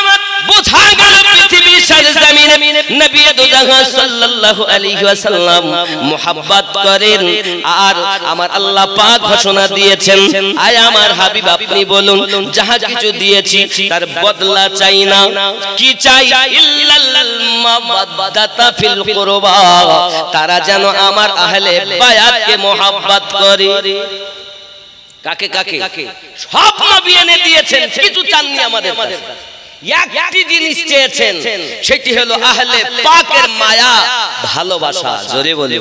বোঝা গেল পৃথিবীর সরজমিনে নবী দো জাহান সাল্লাল্লাহু আলাইহি ওয়াসাল্লাম মুহাব্বত করেন। আর আমার আল্লাহ পাক ঘোষণা দিয়েছেন, আয় আমার হাবিব আপনি বলুন যাহা কিছু দিয়েছি তার বদলা চাই না। কি চাই? ইল্লাল মাওয়াদ্দাতা ফিল কুরবা। তারা যেন আমার আহলে বায়াতকে মুহাব্বত করে। কাকে কাকে? সব নবী এনে দিয়েছেন, কিছু চাননি আমাদের কাছে। একটি জিনিস চেয়েছেন, সেটি হলো আহলে পাকের মায়া, ভালোবাসা। জোরে বলে,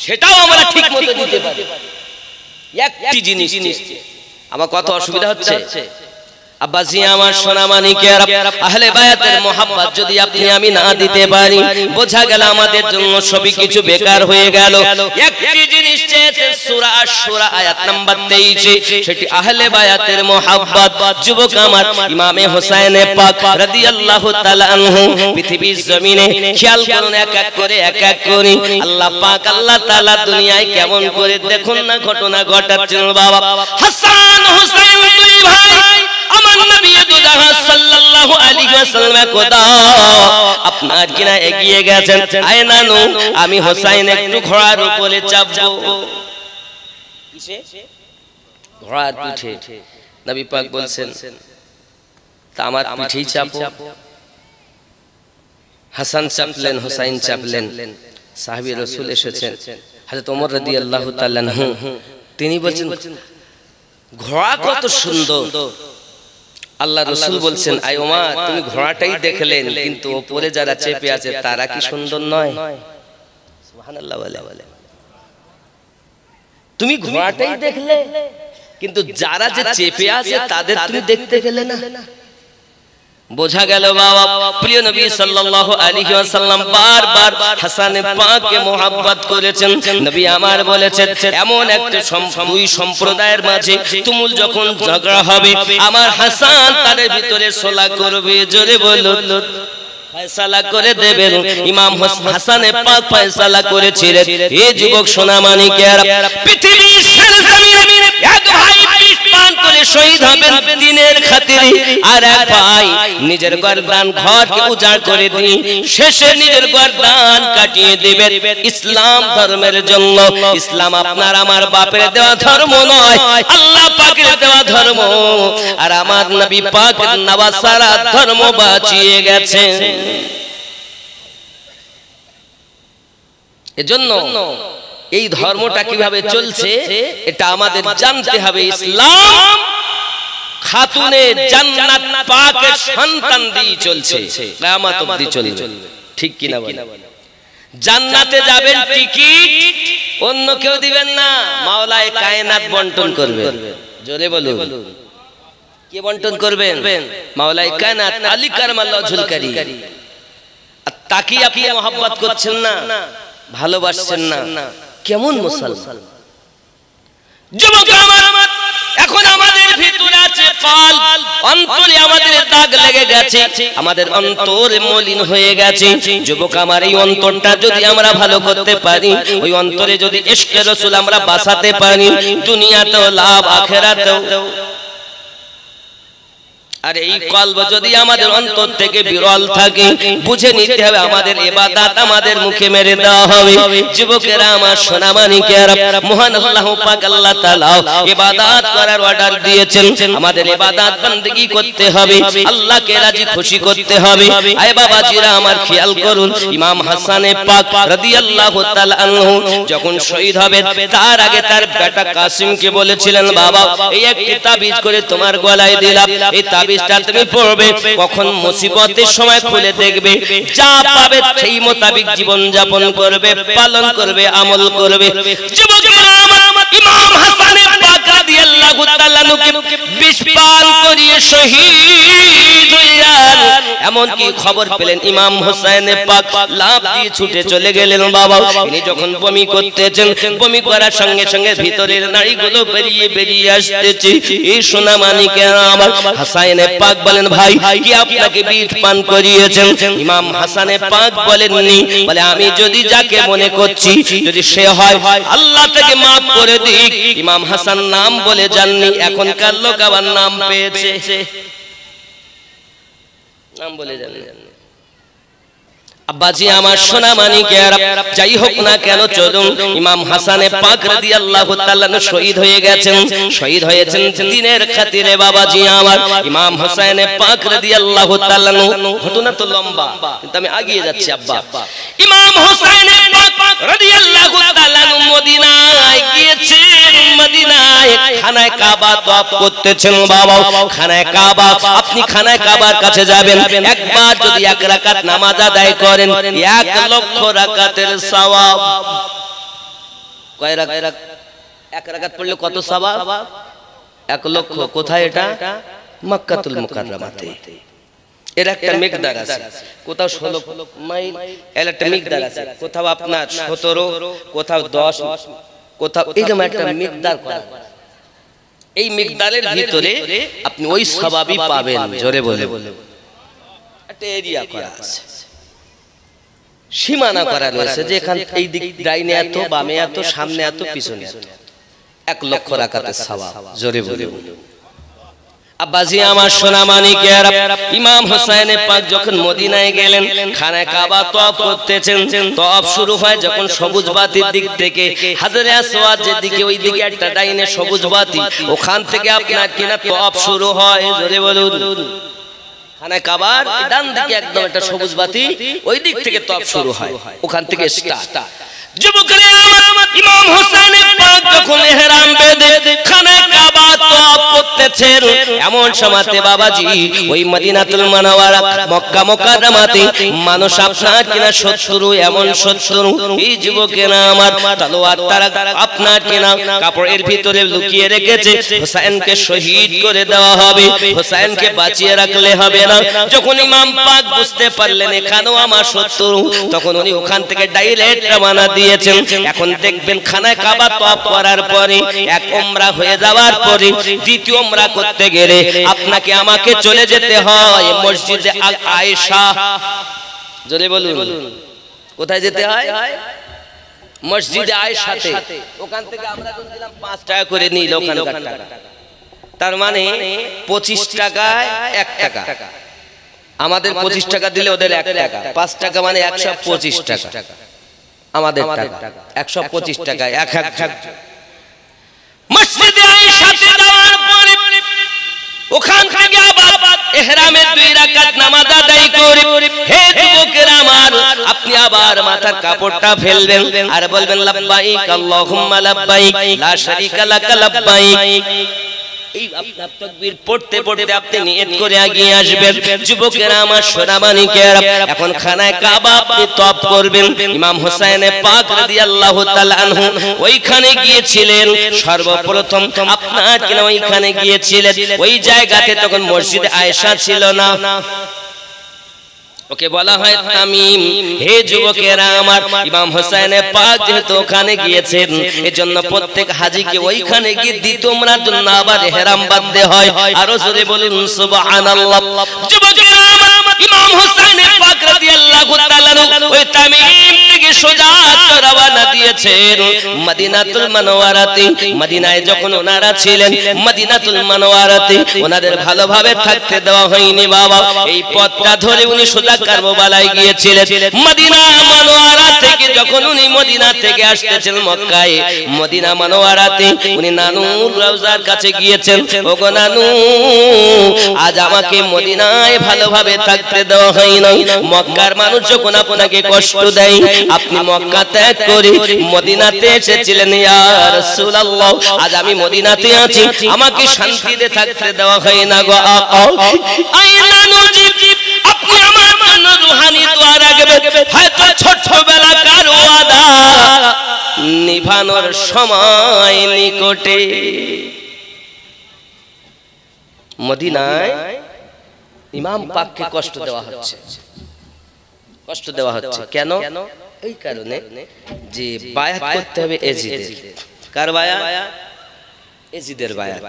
সেটাও আমরা ঠিক মতো দিতে পারি। একটি জিনিস। আমার কত অসুবিধা হচ্ছে আব্বাজি আমার, সোনা মানিকেরা, আহলে বায়াতের মুহাব্বত যদি আপনি আমি না দিতে পারি, বোঝা গেল আমাদের জন্য সবই কিছু বেকার হয়ে গেল। একটি জিনিস চেয়েছে সূরা আশ-শুরা আয়াত নাম্বার 23, সেটি আহলে বায়াতের মুহাব্বত। যুবক আমার, ইমামে হোসেন পাক রাদিয়াল্লাহু তাআলা আনহু পৃথিবীর জমিনে খেয়াল করুন, এক এক করে আল্লাহ পাক আল্লাহ তাআলা দুনিয়ায় কেমন করে দেখুন না ঘটনা ঘটাচ্ছেন। বাবা হাসান হোসেন দুই ভাই আমার নবী দো জাহান সাল্লাল্লাহু আলাইহি ওয়াসাল্লাম খোদা আপনার কিনা এগিয়ে গেছেন, আয় নানু আমি হোসেন একটু ঘোড়ার উপরে চাপবো। কিসে? ঘোড়ার পিঠে। নবী পাক বলছেন তা আমার পিঠেই চাপো। হাসান চাপলেন, হোসেন চাপলেন। সাহাবী রাসূল এসেছেন, হযরত ওমর রাদিয়াল্লাহু তাআলা আনহু, তিনি বলছেন ঘোড়া কত সুন্দর। আল্লাহ রাসূল বলছেন, আয় ওমর তুমি ঘোড়াটাই দেখলেন, কিন্তু উপরে যারা চেপে আছে তারা কি সুন্দর নয়? সুবহানাল্লাহ বলে। তুমি ঘোড়াটাই দেখলে, কিন্তু যারা যে চেপে আছে তাদের তুমি দেখতে গেলে না। বোঝা গেল বাবা, প্রিয় নবী সাল্লাল্লাহু আলাইহি ওয়াসাল্লাম বারবার হাসান পাককে মুহাব্বত করেছেন। নবী আমার বলেছেন, এমন একটা দুই সম্প্রদায়ের মাঝে তুমুল যখন ঝগড়া হবে, আমার হাসান তাদের ভিতরে সোলা করবে। জোরে বলুন, ফয়সালা করে দেবেন। ইমাম হাসান পাক ফয়সালা করেছিলেন, এ যুবক সোনা মানিকেরা, পৃথিবীর সরজমিনে এক ভাই প্রাণ করে শহীদ হবেন দ্বীনের খাতিরে, আর এক ভাই নিজের গর্দান ঘরকে উজাড় করে দিয়ে শেষে নিজের গর্দান কাটিয়ে দিবেন ইসলাম ধর্মের জন্য। ইসলাম আপনার আমার বাপের দেওয়া ধর্ম নয়, আল্লাহ পাকের দেওয়া ধর্ম। আর আমার নবী পাক নওয়াসারা ধর্ম বাঁচিয়ে গেছেন। এজন্য এই ধর্মটা কিভাবে চলছে এটা আমাদের জানতে হবে। ইসলাম খাতুনে জান্নাত পাকের সন্তান দিয়ে চলছে, কিয়ামত অবধি চলবে। ঠিক কি না বলেন? জান্নাতে যাবেন টিকিট অন্য কেউ দিবেন না, মাওলায়ে কায়নাত বন্টন করবে। জোরে বলুন, কে বন্টন করবেন? মাওলায়ে কায়নাত আলী কারামাল্লাহু যুলকারি। আর তাকে আপনি মহব্বত করছেন না, ভালোবাসছেন না, কেমন মুসলমান? যুবক আমার, এখন আমাদের ভিতরে আছে কাল, অন্তরে আমাদের দাগ লেগে গেছে, আমাদের অন্তর মলিন হয়ে গেছে। যুবক আমার, এই অন্তরটা যদি আমরা ভালো করতে পারি, ওই অন্তরে যদি ইশকে রাসূল আমরা বাসাতে পারি, দুনিয়াতেও লাভ, আখিরাতেও। আর এই কলব যদি আমাদের অন্তর থেকে বিরল থাকে, বুঝে নিতে হবে আমাদের ইবাদত আমাদের মুখে মেরে দেওয়া হবে। যুবকেরা আমার, সোনামানিকেরা, মহান আল্লাহ পাক আল্লাহ তাআলা ইবাদত করার অর্ডার দিয়েছেন। আমাদের ইবাদত বندگی করতে হবে, আল্লাহকে রাজি খুশি করতে হবে। আয় বাবাজিরা আমার, খেয়াল করুন, ইমাম হাসান পাক রাদিয়াল্লাহু তাআলা আনহু যখন শহীদ হবেন, তার আগে তার বেটা কাসিমকে বলেছিলেন, বাবা এই একটি তাবিজ করে তোমার গলায় দিলাম, এই তাবিজটা তুমি পড়বে, কখন মুসিবতের সময় খুলে দেখবে, যা পাবে সেই মোতাবেক জীবন যাপন করবে, পালন করবে, আমল করবে। যুবকেরা আমার, ইমাম হাসান পাক রাদিয়াল্লাহু তাআলা আনহুকে বিষ পান করিয়ে শহীদ হইলেন। এমন কি খবর পেলেন ইমাম হোসেন পাক লাফ দিয়ে ছুটে চলে গেলেন। বাবা ইনি যখন বমি করতেছেন, বমি করার সঙ্গে সঙ্গে ভিতরের নাড়িগুলো বেরিয়ে বেরিয়ে আসতেছে। এই সোনামানিকেরা আমার, হাসান পাক বলেন, ভাই কি আপনাকে বিষ পান করিয়েছেন? ইমাম হাসান পাক বলেননি, বলে আমি যদি যাকে মনে করছি যদি সে হয়, আল্লাহ তাকে maaf করে দিক। ইমাম হাসান নাম বলে জাননি, এখনকার লোক আবার নাম পেয়েছে, নাম বলে জাননি। আব্বাজি আমার, সোনামানিকেরা, যাই হোক না কেন চলুন, ইমাম হাসান পাক রাদিয়াল্লাহু তাআলা শহীদ হয়ে গেছেন, শহীদ হয়েছেন দ্বীনের খাতিরে। বাবাজি আমার, ইমাম হোসেন পাক রাদিয়াল্লাহু তাআলা, ঘটনা তো লম্বা কিন্তু আমি এগিয়ে যাচ্ছি আব্বা। ইমাম হোসেন পাক রাদিয়াল্লাহু তাআলা মদিনায় গিয়েছেন, মদিনায় খানায় কাবা তওয়াফ করতেছেন। বাবা খানায় কাবা, আপনি খানায় কাবার কাছে যাবেন, একবার যদি এক রাকাত নামাজ আদায় করেন, 1 লক্ষ রাকাতের সওয়াব। কয় রাকাত? এক রাকাত পড়লে কত সওয়াব? 1 লক্ষ। কোথায় এটা? মক্কাতুল মুকাররমাতে। এর একটা মিকদার আছে, কোথাও 16 মাইল, এর একটা মিকদার আছে, কোথাও আপনার 17, কোথাও 10, কোথাও এরকম একটা মিকদার করা। এই মিকদারের ভিতরে আপনি ওই সওয়াবই পাবেন। জোরে বলে, একটা এরিয়া করা আছে, সীমানা করা রয়েছে, যে এখান এই দিক ডাইনে এত, বামে এত, সামনে এত, পিছনে এত। 1 লক্ষ রাকাতের সওয়াব। জোরে বলে। আব্বাজি আমার, সোনামানিকেরা, ইমাম হোসেন পাক যখন মদিনায় গেলেন, খানায় কাবা তওয়াফ করতেছেন, তওয়াফ শুরু হয় যখন সবুজ বাতির দিক থেকে, হাজরে আসওয়াদ যেদিকে, ওই দিকে একটা ডাইনে সবুজ বাতি, ওখান থেকে আপনার কিনা তওয়াফ শুরু হয়। জোরে বলুন। খানায় কাবার ডান দিকে একদম একটা সবুজ বাতি, ওই দিক থেকে তওয়াফ শুরু হয়, ওখান থেকে স্টার্ট। যুবকরা আমার, ইমাম হোসেন পাক যখন ইহরাম বেঁধে খানায় কাবা তওয়াফ করতেছেন, এমন সময়তে বাবাজি ওই মদিনাতুল মুনাওয়ারা, মক্কা মুকাররমাতে মানুষ আপনার কিনা শত্রু, এমন শত্রু, এই যুবকেরা আমার তলোয়ার তারা আপনার কিনা কাপড়ের ভিতরে লুকিয়ে রেখেছে। হোসেনকে শহীদ করে দেওয়া হবে, হোসেনকে বাঁচিয়ে রাখলে হবে না। যখন ইমাম পাক বুঝতে পারলেন এখানেও আমার শত্রু, তখন উনি ওখান থেকে ডাইরেক্ট রওনা দিয়েছেন। এখন দেখবেন খানায় কাবা তওয়াফ করার পরে, এক উমরা হয়ে যাওয়ার পরে, দ্বিতীয় উমরা করতে গেলে আপনাকে আমাকে চলে যেতে হয় মসজিদে আয়েশা। জোরে বলুন, কোথায় যেতে হয়? মসজিদে আয়েশাতে। ওখান থেকে আমরা দিলাম 5 টাকা করে নিল ওখানকার টাকা, তার মানে 25 টাকায় 1 টাকা। আমাদের 25 টাকা দিলে ওদের 1 টাকা, 5 টাকা মানে 125 টাকা। আমাদের টাকা 125 টাকায় 1 মসজিদে আয়েশাতে যাওয়ার পরে ওখান থেকে আবার ইহরামের 2 রাকাত নামাজ আদায় করে, হে যুবকেরা আমার, আপনি আবার মাথার কাপড়টা ফেলবেন আর বলবেন লাব্বাইক আল্লাহুম্মা লাব্বাইক লা শারীকা লাকা লাব্বাইক। এই আপনার তাকবীর পড়তে পড়তে আপনি নিয়ত করে এগিয়ে আসবেন। যুবকেরা আমার সোনামানিকেরা, এখন খানায় কাবা আপনি তওয়াফ করবেন। ইমাম হোসেন পাক রাদিয়াল্লাহু তাআলা আনহু ওইখানে গিয়েছিলেন সর্বপ্রথম। আপনার কিনা ওইখানে গিয়েছিলেন, ওই জায়গাতে তখন মসজিদ আয়েশা ছিল না, ওকে বলা হয় তামিম। হে যুবকেরা আমার, ইমাম হোসেন পাক যেহেতু ওখানে গিয়েছেন, এজন্য প্রত্যেক হাজীকে ওইখানে গিয়ে দ্বিতীয় উমরার জন্য আবার ইহরাম বাঁধতে হয়। আরো জোরে বলুন সুবহানাল্লাহ। যুবকেরা আমার, ইমাম হোসেন পাক রাদিয়াল্লাহু তাআলা ওই তামিম থেকে সোজা রওনা দিয়েছেন মদিনাতুল মুনাওয়ারাতে। মদিনায় যখন ওনারা ছিলেন, মদিনাতুল মুনাওয়ারাতে ওনাদের ভালোভাবে থাকতে দেওয়া হয়নি বাবা। এই পথটা ধরে উনি সোজা কারবালায় গিয়েছিলেন। মদিনা মুনাওয়ারা থেকে যখন উনি মদিনা থেকে আসতেছেন মক্কায়, মদিনা মুনাওয়ারাতে উনি নানুর রওজার কাছে গিয়েছেন। ওগো নানু, আজ আমাকে মদিনায় ভালোভাবে থাকতে দেওয়া হয় না। মক্কার মানুষ যখন আপনাকে কষ্ট দেয়, আপনি মক্কা ত্যাগ করে মদিনাতে এসেছিলেন। ইয়া রাসূলুল্লাহ, আজ আমি মদিনাতে আছি, আমাকে শান্তিতে থাকতে দেওয়া হয় না গো আকা। আই নানুজি, আপনি আমার জন্য রুহানি দোয়া রাখবেন। হয়তো ছোটবেলাকার ওয়াদা নিভানোর সময় নিকটে। মদিনায় ইমাম পাককে কষ্ট দেওয়া হচ্ছে, কষ্ট দেওয়া হচ্ছে কেন? এই কারণে যে বায়াত করতে হবে এজিদের। কার বায়াত? এজিদের বায়াত।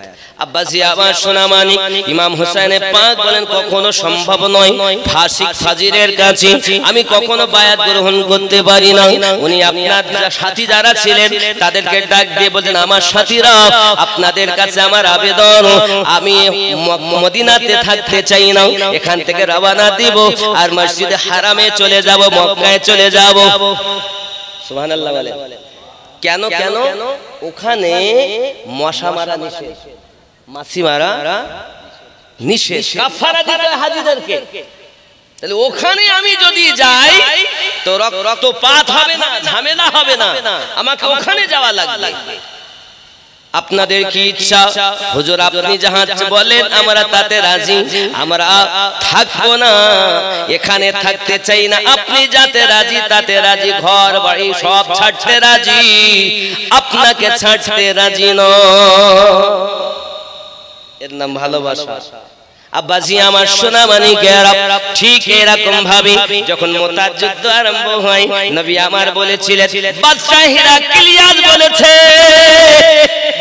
আব্বাসি আমার সোনামানি ইমাম হোসেন পাক বলেন, কখনো সম্ভব নয় ফাসিক ফাজিরের কাছে আমি কখনো বায়াত গ্রহণ করতে পারি না। উনি আপনার সাথী যারা ছিলেন তাদেরকে ডাক দিয়ে বলেন, আমার সাথীরা, আপনাদের কাছে আমার আবেদন, আমি মদিনাতে থাকতে চাই না, এখান থেকে রওনা দিব আর মসজিদে হারামে চলে যাব, মক্কায় চলে যাব। সুবহানাল্লাহ বলেন। কেন? কেন? ওখানে মশা মারা নিষেধ, মাছি মারা নিষেধ, কাফারা দিতে হাজীদেরকে। তাহলে ওখানে আমি যদি যাই তো রক্তপাত হবে না, ঝামেলা হবে না, আমাকে ওখানে যাওয়া লাগবে। আপনাদের কি ইচ্ছা? হুজুর আপনি যাহা বলেন আমরা তাতে রাজি, আমরা থাকবো না, এখানে থাকতে চাই না। আপনি যাতে রাজি তাতে রাজি, ঘর বাড়ি সব ছাড়তে রাজি, আপনাকে ছাড়তে রাজি নয়। এর নাম ভালোবাসা। আব্বাজি আমার সোনামানিকেরা, ঠিক এরকম ভাবে যখন মুতার যুদ্ধ আরম্ভ হয়, নবী আমার বলেছিলেন, বাদশাহ হিরাক্লিয়াস বলেছে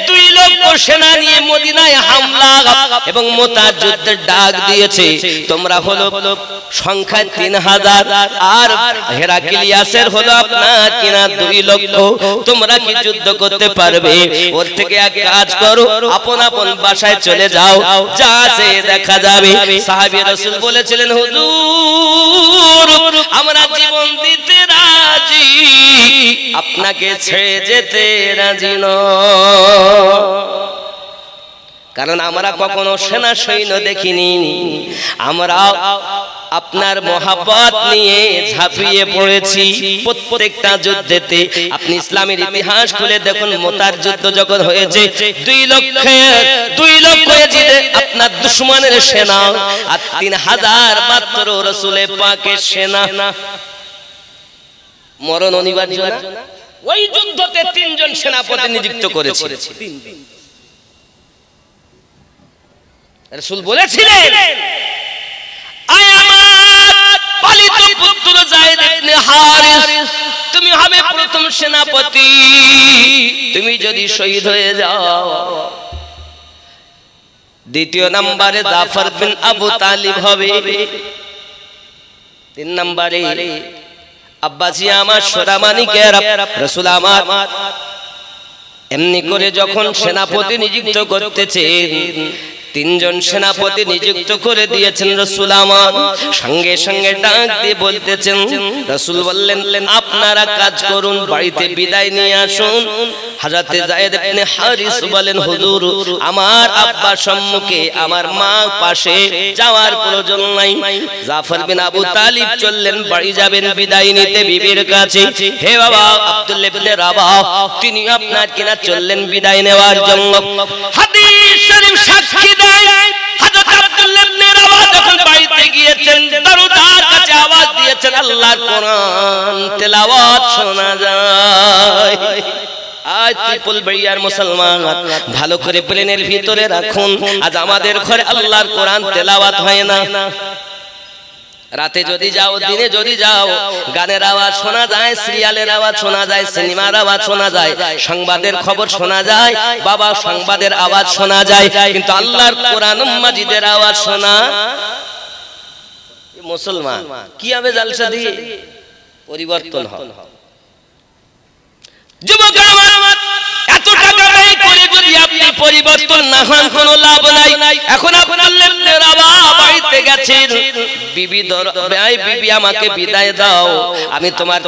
2 লক্ষ সেনা নিয়ে মদিনায় হামলা এবং মুতার যুদ্ধের ডাক দিয়েছে। তোমরা হলো সংখ্যায় 3000 আর হিরাক্লিয়াসের হলো আপনার কিনা 2 লক্ষ। তোমরা কি যুদ্ধ করতে পারবে? ওর থেকে এক কাজ করো, আপন আপন বাসায় চলে যাও, যা আছে দেখা যাবে। সাহাবী রাসূল বলেছিলেন, হুজুর আমরা জীবন দিতে রাজি, আপনাকে ছেড়ে যেতে রাজি নয়। কারণ আমরা কখনো সেনা সৈন্য দেখিনি, আমরা আপনার মহাব্বত নিয়ে ঝাঁপিয়ে পড়েছি প্রত্যেকটা যুদ্ধেতে। আপনি ইসলামের ইতিহাস খুলে দেখুন, মুতার যুদ্ধ যখন হয়েছে 2 লক্ষ জিদে আপনার দুশমনের সেনা আর 3000 মাত্র রাসূলের পাকের সেনা। মরণ অনিবার্য না? ওই যুদ্ধতে 3 জন সেনাপতি নিযুক্ত করেছে। রাসূল বলেছিলেন, আয় আমার পালিত পুত্র যায়েদ ইবনে হারিস, তুমি হবে প্রথম সেনাপতি। তুমি যদি শহীদ হয়ে যাও, দ্বিতীয় নম্বরে জাফর বিন আবু তালিব হবে, 3 নম্বরে আব্বাসি আমার সোনামানিকেরা, রাসূল আমার এমনি করে যখন সেনাপতি নিযুক্ত করতেছেন, 3 জন সেনাপতি নিযুক্ত করে দিয়েছেন। রাসূল আমার সঙ্গে সঙ্গে ডাক দিয়ে বলতেছেন, রাসূল বললেন, আপনারা কাজ করুন, বাড়িতে বিদায় নিয়ে আসুন, হযরত যায়েদ ইবনে হারিস বলেন হুজুর আমার আব্বা সম্মুখে আমার মা পাশে যাওয়ার প্রয়োজন নাই। জাফর বিন আবু তালিব চললেন বাড়ি যাবেন বিদায় নিতে বিবির কাছে। হে বাবা আব্দুল্লাহ ইবনে রাবাহ তিনি আপনার কিনা চললেন বিদায় নেওয়ার জন্য। হাদিস শরীফ সাক্ষী দেয় হযরত আব্দুল্লাহ ইবনে রাবাহ যখন বাড়িতে গিয়েছেন দরজার কাছে আওয়াজ দিয়েছেন আল্লাহর কোরআন তেলাওয়াত শোনা যায়। আজ ত্রিপুল বেড়িয়ার মুসলমান ভালো করে প্লেনের ভিতরে রাখুন, আজ আমাদের ঘরে আল্লাহর কোরআন তেলাওয়াত হয় না। রাতে যদি যাও দিনে যদি যাও গানের আওয়াজ শোনা যায়, সিরিয়ালের আওয়াজ শোনা যায়, সিনেমার আওয়াজ শোনা যায়, সংবাদের খবর শোনা যায়, বাবা সংবাদের আওয়াজ শোনা যায়, কিন্তু আল্লাহর কোরআন মাজিদের আওয়াজ শোনা। মুসলমান কি হবে জালসা দিয়ে পরিবর্তন হয়। যুবক আমার এত টাকা ব্যয় করে যদি আপনি পরিবর্তন না হন কোনো লাভ নাই। এখন আপনার বাড়িতে গেছেন বিবি আমাকে বিদায় দাও, আমি তোমার